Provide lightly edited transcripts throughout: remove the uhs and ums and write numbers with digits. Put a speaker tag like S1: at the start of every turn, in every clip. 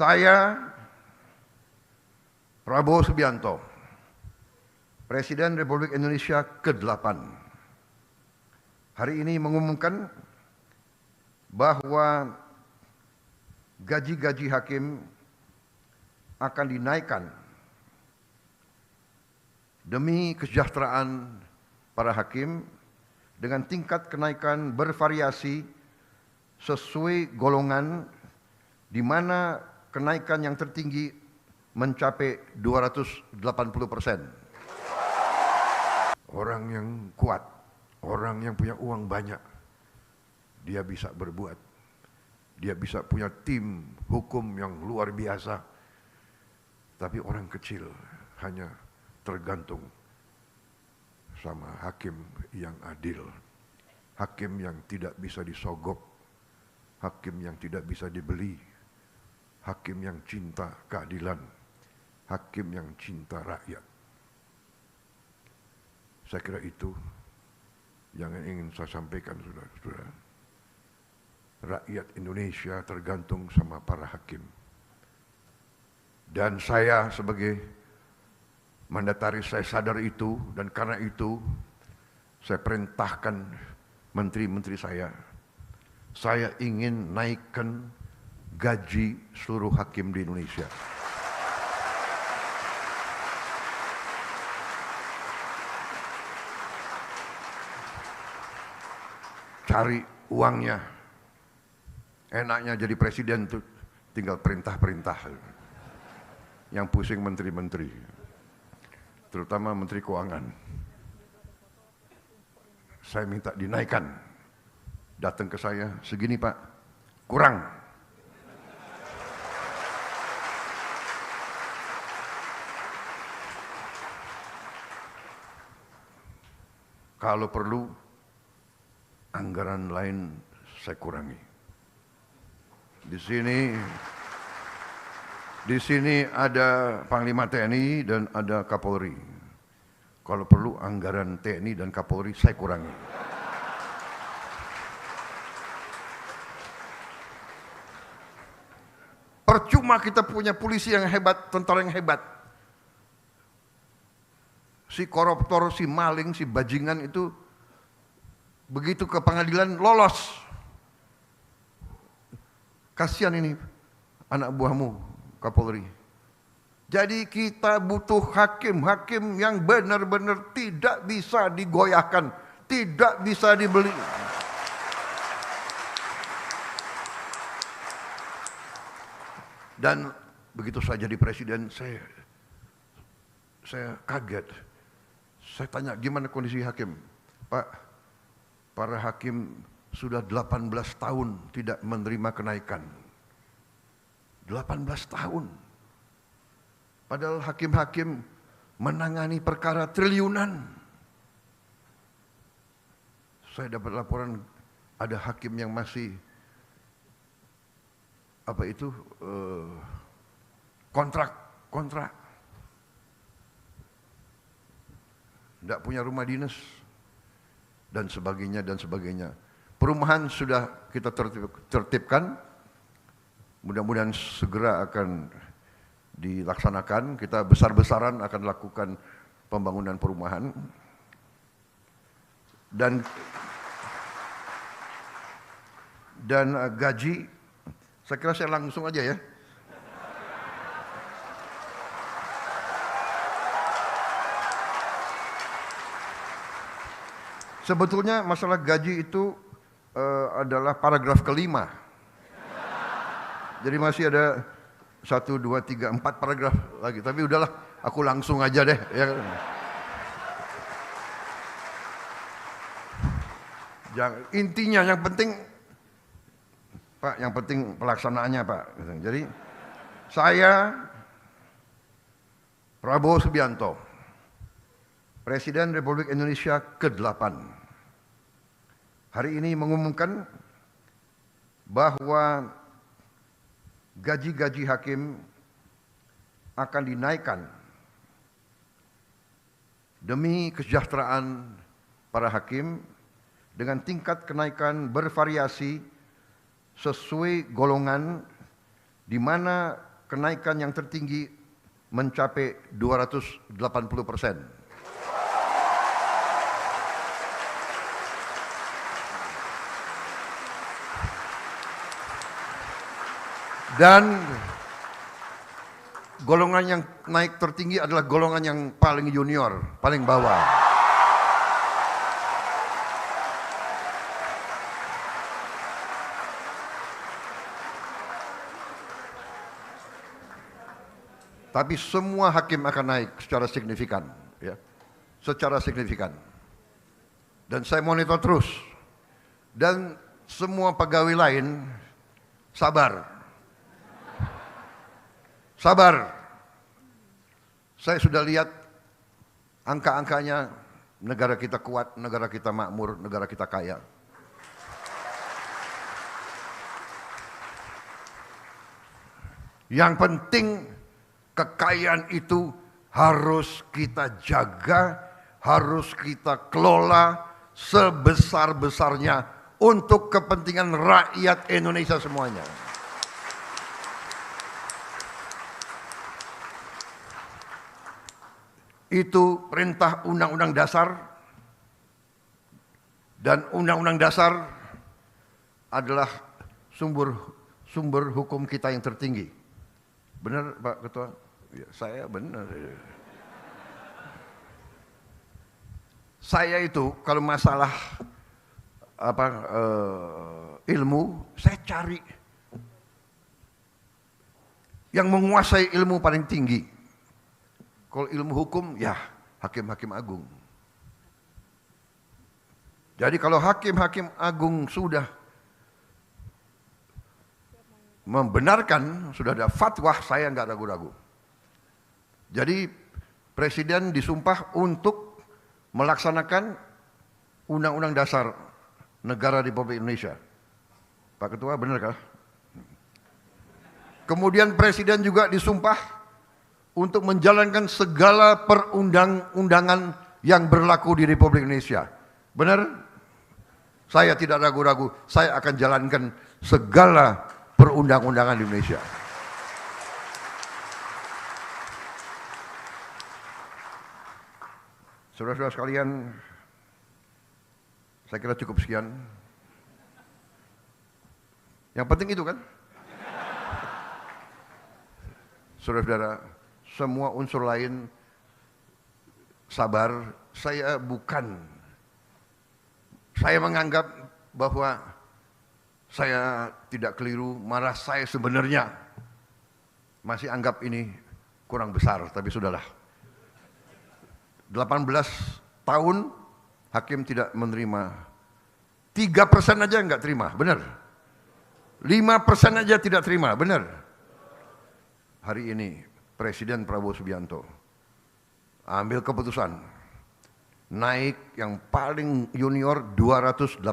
S1: Saya, Prabowo Subianto, Presiden Republik Indonesia ke-8, hari ini mengumumkan bahwa gaji-gaji hakim akan dinaikkan demi kesejahteraan para hakim dengan tingkat kenaikan bervariasi sesuai golongan, di mana kenaikan yang tertinggi mencapai 280%. Orang yang kuat, orang yang punya uang banyak, dia bisa berbuat. Dia bisa punya tim hukum yang luar biasa. Tapi orang kecil hanya tergantung sama hakim yang adil. Hakim yang tidak bisa disogok. Hakim yang tidak bisa dibeli. Hakim yang cinta keadilan. Hakim yang cinta rakyat. Saya kira itu yang ingin saya sampaikan, saudara-saudara. Rakyat Indonesia tergantung sama para hakim. Dan saya sebagai mandataris, saya sadar itu, dan karena itu saya perintahkan menteri-menteri saya ingin naikkan gaji seluruh hakim di Indonesia. Cari uangnya. Enaknya jadi presiden tuh tinggal perintah-perintah. Yang pusing menteri-menteri. Terutama menteri keuangan. Saya minta dinaikkan. Datang ke saya, segini Pak, kurang. Kalau perlu, anggaran lain saya kurangi. Di sini ada Panglima TNI dan ada Kapolri. Kalau perlu anggaran TNI dan Kapolri saya kurangi. Percuma kita punya polisi yang hebat, tentara yang hebat. Si koruptor, si maling, si bajingan itu begitu ke pengadilan lolos. Kasihan ini anak buahmu, Kapolri. Jadi kita butuh hakim-hakim yang benar-benar tidak bisa digoyahkan, tidak bisa dibeli. Dan begitu saya jadi presiden, saya kaget. Saya tanya, gimana kondisi hakim? Pak, para hakim sudah 18 tahun tidak menerima kenaikan. 18 tahun. Padahal hakim-hakim menangani perkara triliunan. Saya dapat laporan ada hakim yang masih kontrak. Tidak punya rumah dinas. Dan sebagainya. Perumahan sudah kita tertibkan, mudah-mudahan segera akan dilaksanakan. Kita besar-besaran akan lakukan pembangunan perumahan. Dan gaji, saya kira saya langsung aja ya. Sebetulnya masalah gaji itu adalah paragraf kelima. Jadi masih ada 1, 2, 3, 4 paragraf lagi. Tapi udahlah, aku langsung aja deh. Ya. Intinya yang penting, Pak, yang penting pelaksanaannya Pak. Jadi saya, Prabowo Subianto, Presiden Republik Indonesia ke-8, hari ini mengumumkan bahwa gaji-gaji hakim akan dinaikkan demi kesejahteraan para hakim dengan tingkat kenaikan bervariasi sesuai golongan, di mana kenaikan yang tertinggi mencapai 280%. Dan golongan yang naik tertinggi adalah golongan yang paling junior, paling bawah. Tapi semua hakim akan naik secara signifikan, ya, secara signifikan. Dan saya monitor terus. Dan semua pegawai lain sabar. Sabar. Saya sudah lihat angka-angkanya, negara kita kuat, negara kita makmur, negara kita kaya. Yang penting kekayaan itu harus kita jaga, harus kita kelola sebesar-besarnya untuk kepentingan rakyat Indonesia semuanya. Itu perintah Undang-Undang Dasar, dan Undang-Undang Dasar adalah sumber hukum kita yang tertinggi. Benar Pak Ketua? Ya, saya benar. Saya itu kalau masalah ilmu, saya cari yang menguasai ilmu paling tinggi. Kalau ilmu hukum, ya hakim-hakim agung. Jadi kalau hakim-hakim agung sudah membenarkan, sudah ada fatwa, saya nggak ragu-ragu. Jadi Presiden disumpah untuk melaksanakan Undang-Undang Dasar Negara Republik Indonesia. Pak Ketua, benar kah? Kemudian Presiden juga disumpah untuk menjalankan segala perundang-undangan yang berlaku di Republik Indonesia. Benar? Saya tidak ragu-ragu, saya akan jalankan segala perundang-undangan di Indonesia. Saudara-saudara sekalian, saya kira cukup sekian. Yang penting itu kan? Saudara-saudara, semua unsur lain sabar. Saya menganggap bahwa saya tidak keliru, malah saya sebenarnya masih anggap ini kurang besar, tapi sudahlah. 18 tahun hakim tidak menerima, 3% aja enggak terima, benar. 5% aja tidak terima, benar. Hari ini Presiden Prabowo Subianto ambil keputusan naik yang paling junior 280%.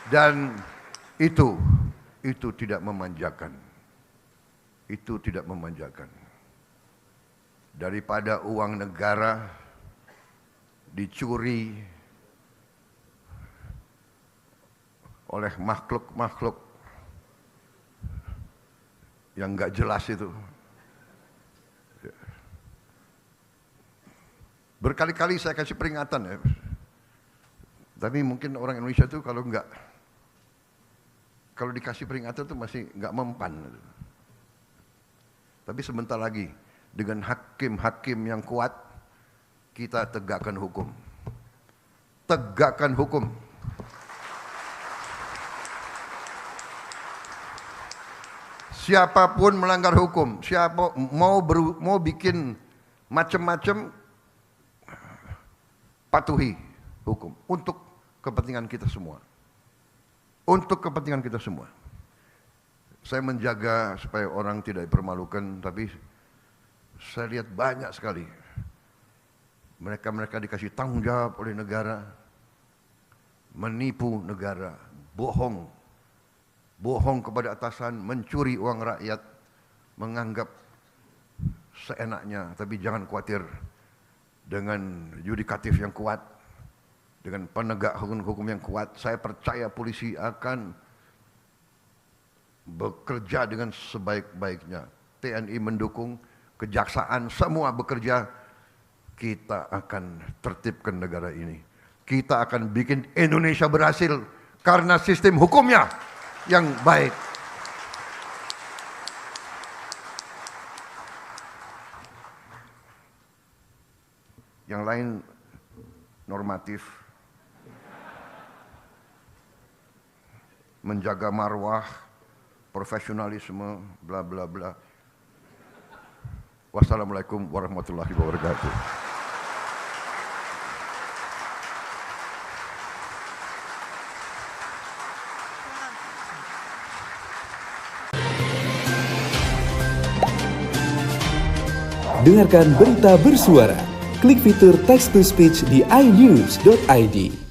S1: Dan itu tidak memanjakan. Itu tidak memanjakan. Daripada uang negara dicuri oleh makhluk-makhluk yang nggak jelas itu. Berkali-kali saya kasih peringatan ya. Tapi mungkin orang Indonesia itu kalau dikasih peringatan itu masih nggak mempan. Tapi sebentar lagi dengan hakim-hakim yang kuat kita tegakkan hukum. Tegakkan hukum. Siapapun melanggar hukum, siapa mau bikin macam-macam, patuhi hukum untuk kepentingan kita semua. Untuk kepentingan kita semua. Saya menjaga supaya orang tidak dipermalukan, tapi saya lihat banyak sekali mereka dikasih tanggung jawab oleh negara, menipu negara, bohong kepada atasan, mencuri uang rakyat, menganggap seenaknya. Tapi jangan khawatir, dengan yudikatif yang kuat, dengan penegak hukum yang kuat, saya percaya polisi akan bekerja dengan sebaik-baiknya. TNI mendukung, kejaksaan semua bekerja. Kita akan tertibkan negara ini. Kita akan bikin Indonesia berhasil karena sistem hukumnya yang baik. Yang lain normatif, menjaga marwah, profesionalisme, bla bla bla. Wassalamualaikum warahmatullahi wabarakatuh.
S2: Dengarkan berita bersuara. Klik fitur text to speech di inews.id.